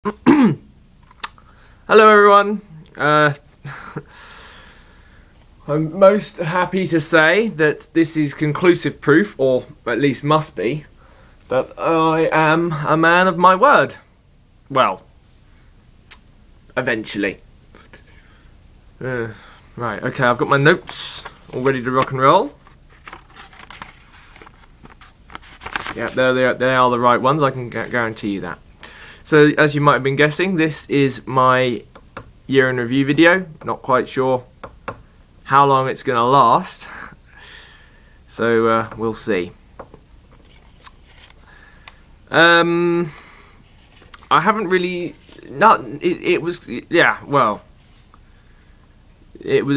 Hello everyone. I'm most happy to say that this is conclusive proof, or at least must be, that I am a man of my word. Well, eventually. Right, okay, I've got my notes all ready to rock and roll. Yeah, they are the right ones, I can guarantee you that. So, as you might have been guessing, this is my year in review video. Not quite sure how long it's going to last, so we'll see. I haven't really... It was a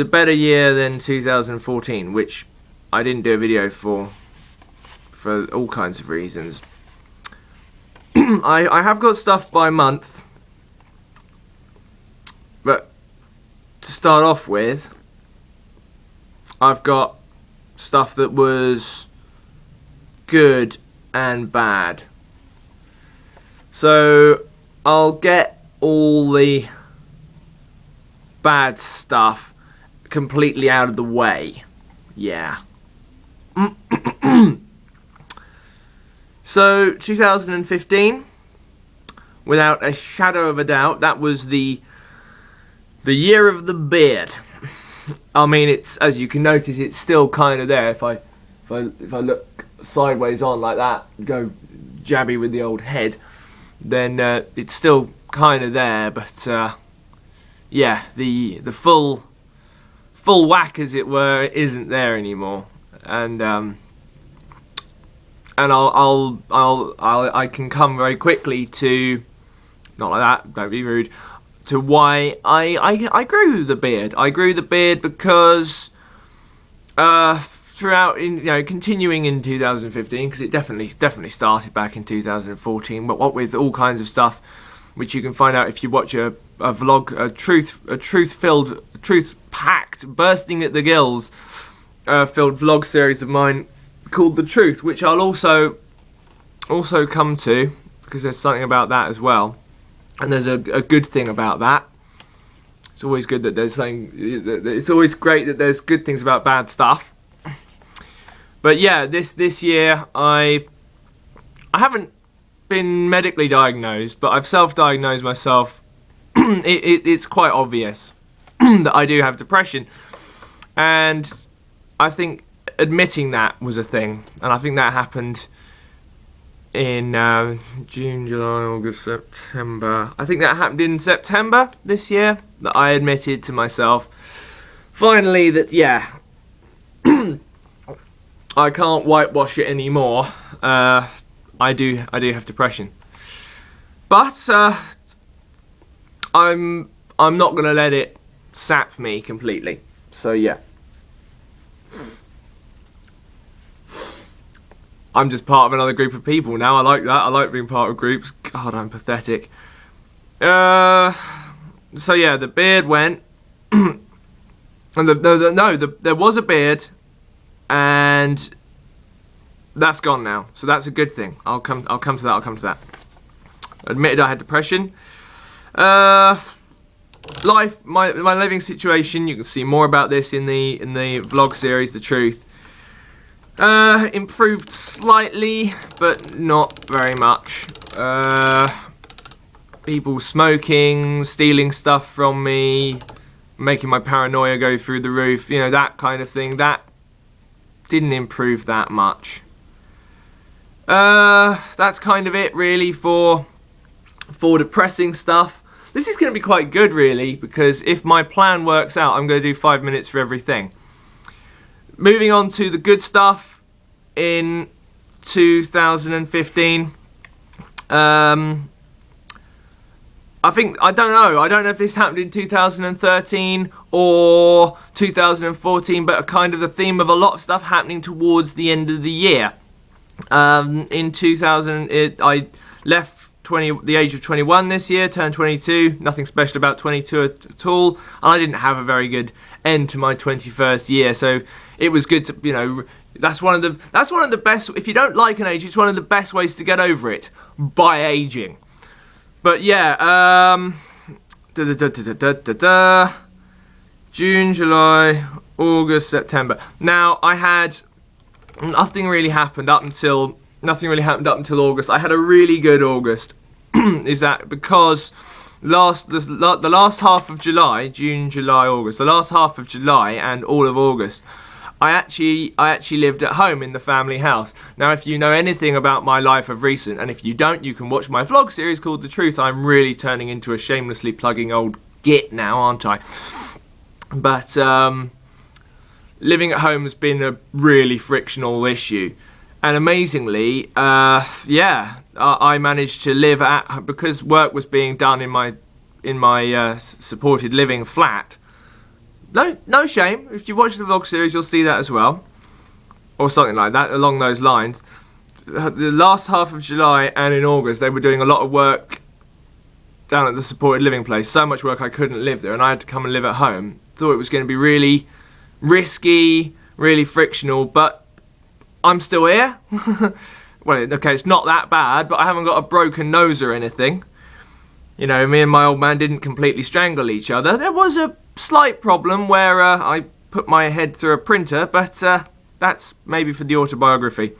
better year than 2014, which I didn't do a video for all kinds of reasons. I have got stuff by month, but to start off with, I've got stuff that was good and bad. So I'll get all the bad stuff completely out of the way. Yeah. So, 2015, without a shadow of a doubt, that was the year of the beard. I mean, it's, as you can notice, it's still kind of there. If I look sideways on like that, go jabby with the old head, then it's still kind of there. But yeah, the full whack, as it were, isn't there anymore. And I can come very quickly to, not like that, don't be rude, to why I grew the beard. I grew the beard because throughout, continuing in 2015, because it definitely started back in 2014, but what with all kinds of stuff, which you can find out if you watch a vlog, a truth-packed, bursting at the gills, filled vlog series of mine called The Truth, which I'll also come to, because there's something about that as well, and there's a good thing about that. It's always good that there's something. It's always great that there's good things about bad stuff. But yeah, this year I haven't been medically diagnosed, but I've self-diagnosed myself. It's quite obvious that I do have depression, and I think admitting that was a thing, and I think that happened in June, July, August, September. I think that happened in September this year, that I admitted to myself finally that, yeah, I can't whitewash it anymore. I do have depression, but I'm not gonna let it sap me completely. So yeah. I'm just part of another group of people now. I like that. I like being part of groups. God, I'm pathetic. So yeah, the beard went, and there was a beard, and that's gone now. So that's a good thing. I'll come to that. Admitted I had depression. My living situation. You can see more about this in the vlog series, The Truth. Improved slightly, but not very much. People smoking, stealing stuff from me, making my paranoia go through the roof, that kind of thing. That didn't improve that much. That's kind of it really for depressing stuff. This is going to be quite good really, because if my plan works out, I'm going to do 5 minutes for everything. Moving on to the good stuff in 2015. I don't know if this happened in 2013 or 2014, but a kind of the theme of a lot of stuff happening towards the end of the year. In 2000, I left the age of 21 this year, turned 22. Nothing special about 22 at all, and I didn't have a very good end to my 21st year, so it was good to, that's one of the best. If you don't like an age, it's one of the best ways to get over it, by aging. But yeah, June, July, August, September. Now I had nothing really happened up until August. I had a really good August. Is that because the last half of July, June, July, August, the last half of July and all of August, I actually lived at home in the family house. Now, if you know anything about my life of recent, and if you don't, you can watch my vlog series called The Truth. I'm really turning into a shamelessly plugging old git now, aren't I? But living at home has been a really frictional issue. And amazingly, yeah, I managed to live at, because work was being done in my supported living flat. No shame. If you watch the vlog series, you'll see that as well, or something like that along those lines. The last half of July and in August, they were doing a lot of work down at the supported living place. So much work I couldn't live there, and I had to come and live at home. Thought it was going to be really risky, really frictional, but I'm still here. Well, okay, it's not that bad, but I haven't got a broken nose or anything. You know, me and my old man didn't completely strangle each other. There was a slight problem where I put my head through a printer, but that's maybe for the autobiography.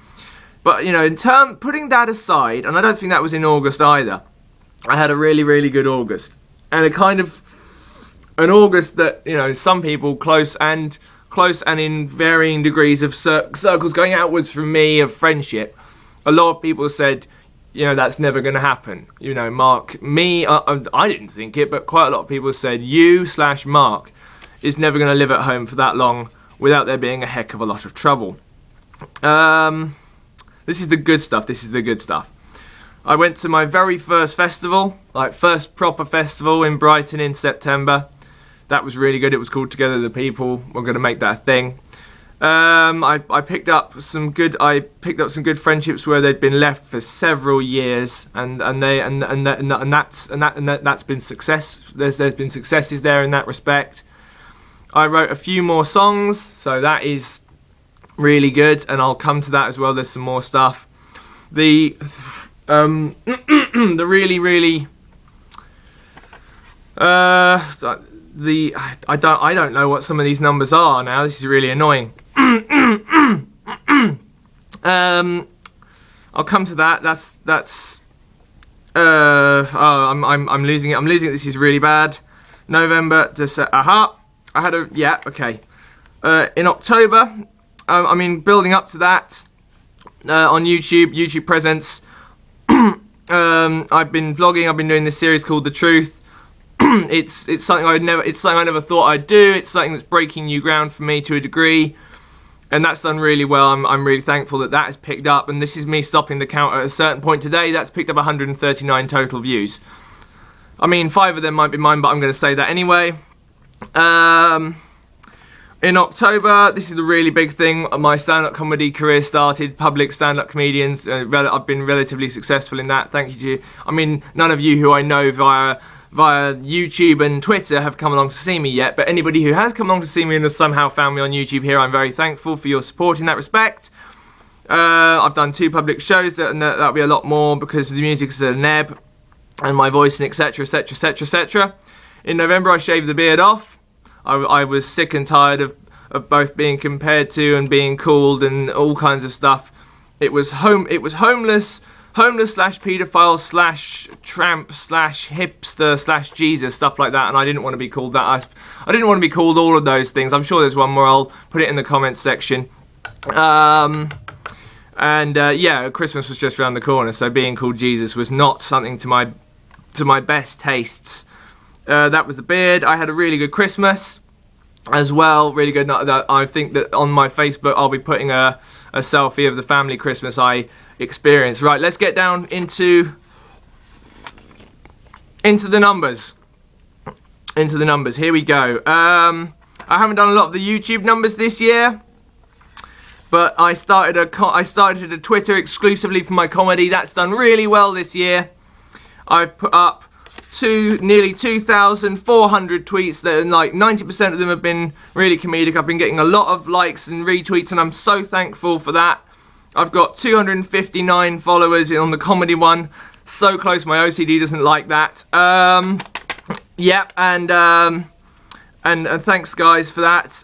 But, you know, putting that aside, and I don't think that was in August either, I had a really, really good August. And an August that, you know, some people close and in varying degrees of circles going outwards from me of friendship, a lot of people said, you know, that's never going to happen. You know, Mark, I didn't think it, but quite a lot of people said you/Mark is never going to live at home for that long without there being a heck of a lot of trouble. This is the good stuff. This is the good stuff. I went to my very first festival, like first proper festival in Brighton in September. That was really good. It was called Together the People. We're going to make that a thing. I picked up some good friendships where they'd been left for several years, and that's been success. There's been successes there in that respect. I wrote a few more songs, so that is really good, and I'll come to that as well. There's some more stuff. The really I don't know what some of these numbers are now. This is really annoying. I'll come to that. I'm losing it. This is really bad. November, December. Aha! I had a okay. In October, I mean, building up to that on YouTube presence. I've been vlogging. I've been doing this series called The Truth. It's something I never thought I'd do. It's something that's breaking new ground for me to a degree, and that's done really well. I'm really thankful that has picked up, and this is me stopping the count at a certain point today. That's picked up 139 total views. I mean, 5 of them might be mine, but I'm going to say that anyway. In October, this is a really big thing. My stand-up comedy career started. Public stand-up comedians. I've been relatively successful in that. Thank you to, I mean, none of you who I know via YouTube and Twitter have come along to see me yet, but anybody who has come along to see me and has somehow found me on YouTube here, I'm very thankful for your support in that respect. I've done 2 public shows, that'll be a lot more because the music is a neb, and my voice and etc, etc, etc, etc. In November I shaved the beard off. I was sick and tired of both being compared to and being called and all kinds of stuff. It was homeless / paedophile / tramp / hipster / Jesus, stuff like that, and I didn't want to be called that. I didn't want to be called all of those things. I'm sure there's one more. I'll put it in the comments section. Yeah, Christmas was just around the corner, so being called Jesus was not something to my best tastes. That was the beard. I had a really good Christmas as well, really good. I think that on my Facebook I'll be putting a selfie of the family Christmas I experienced. Right, let's get down into the numbers. Here we go. I haven't done a lot of the YouTube numbers this year, but I started a Twitter exclusively for my comedy. That's done really well this year. I've put up nearly 2,400 tweets that are like 90% of them have been really comedic. I've been getting a lot of likes and retweets, and I'm so thankful for that. I've got 259 followers on the comedy one, So close, my OCD doesn't like that. Yeah, and thanks guys for that.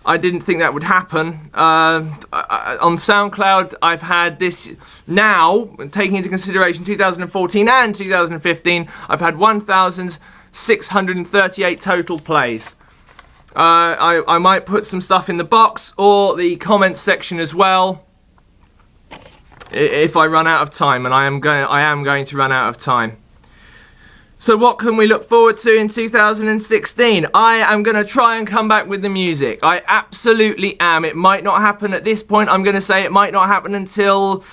I didn't think that would happen. On SoundCloud, I've had this now, taking into consideration 2014 and 2015, I've had 1,638 total plays. I might put some stuff in the box or the comments section as well, if I run out of time, and I am going to run out of time. So what can we look forward to in 2016? I am going to try and come back with the music. I absolutely am. It might not happen at this point. I'm going to say it might not happen until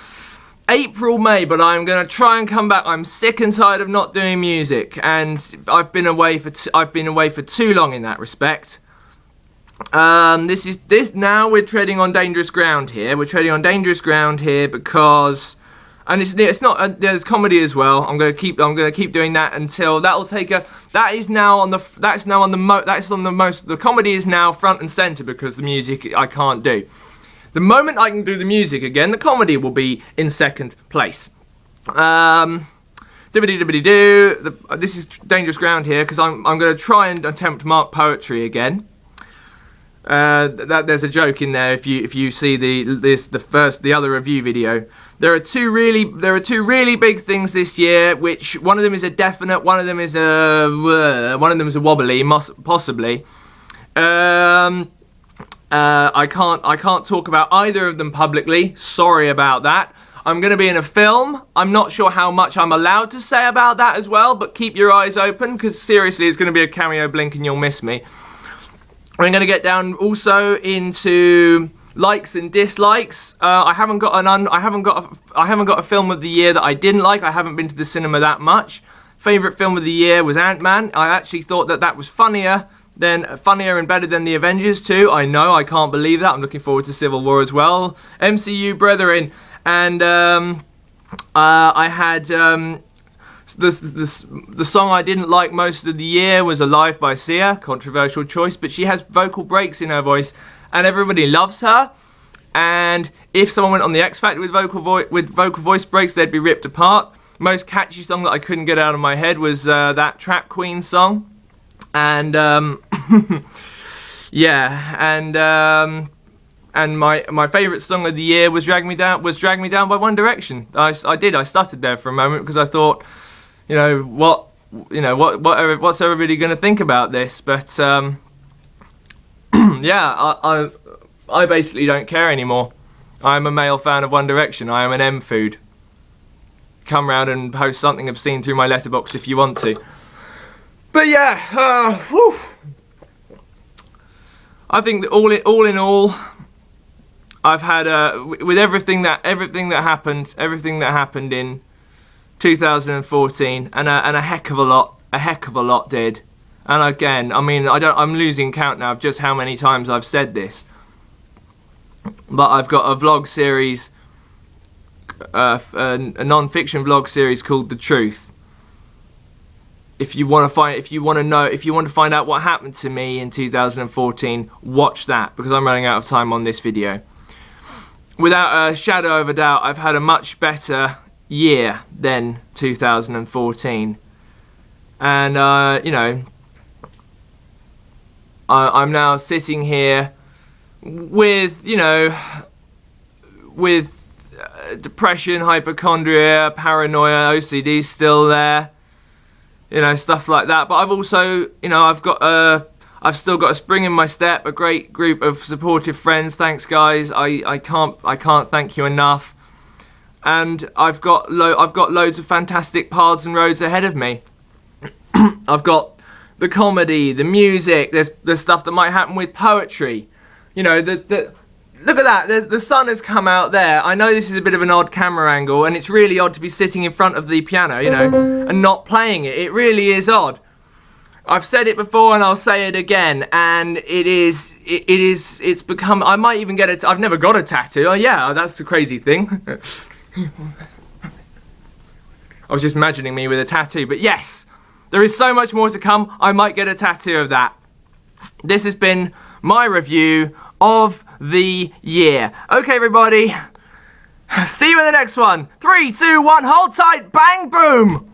April, May, but I'm going to try and come back. I'm sick and tired of not doing music, and I've been away for too long in that respect. Now we're treading on dangerous ground here. We're treading on dangerous ground here because, and it's not. There's comedy as well. I'm gonna keep doing that until that'll take a. The comedy is now front and center because the music I can't do. The moment I can do the music again, the comedy will be in second place. Dibbidi-dibbidi-doo. This is dangerous ground here because I'm gonna try and attempt mark poetry again. There's a joke in there if you see the other review video. There are two really big things this year, which one of them is a definite, one of them is a wobbly, possibly. I can't talk about either of them publicly. Sorry about that. I'm going to be in a film. I'm not sure how much I'm allowed to say about that as well, but keep your eyes open because seriously, it's going to be a cameo blink and you'll miss me. I'm going to get down also into likes and dislikes. I haven't got a film of the year that I didn't like. I haven't been to the cinema that much. Favorite film of the year was Ant-Man. I actually thought that was funnier and better than the Avengers 2. I know, I can't believe that. I'm looking forward to Civil War as well. MCU brethren, and I had the song I didn't like most of the year was Alive by Sia. Controversial choice, but she has vocal breaks in her voice and everybody loves her, and if someone went on the X Factor with vocal voice breaks, they'd be ripped apart. Most catchy song that I couldn't get out of my head was that Trap Queen song, and yeah, and my favourite song of the year was Drag Me Down by One Direction. I stuttered there for a moment because I thought, what's everybody going to think about this? But yeah, I basically don't care anymore. I'm a male fan of One Direction. I am an M-food. Come round and post something obscene through my letterbox if you want to. But yeah, I think that all in all, I've had with everything that happened in 2014, and a heck of a lot did. And again, I mean, I'm losing count now of just how many times I've said this. But I've got a vlog series, a non-fiction vlog series called The Truth. If you want to find out what happened to me in 2014, watch that, because I'm running out of time on this video. Without a shadow of a doubt, I've had a much better year than 2014. And, I'm now sitting here with, depression, hypochondria, paranoia, OCD still there, stuff like that. But I've also, I've still got a spring in my step, a great group of supportive friends. Thanks, guys. I can't thank you enough. And I've got loads of fantastic paths and roads ahead of me. I've got the comedy, the music. There's stuff that might happen with poetry. Look at that. The sun has come out there. I know this is a bit of an odd camera angle, and it's really odd to be sitting in front of the piano, and not playing it. It really is odd. I've said it before and I'll say it again, and it's become, I might even get it. I've never got a tattoo. Oh yeah, that's the crazy thing. I was just imagining me with a tattoo, but yes, there is so much more to come. I might get a tattoo of that. This has been my review of the year. Okay, everybody. See you in the next one. 3, 2, 1, hold tight, bang, boom!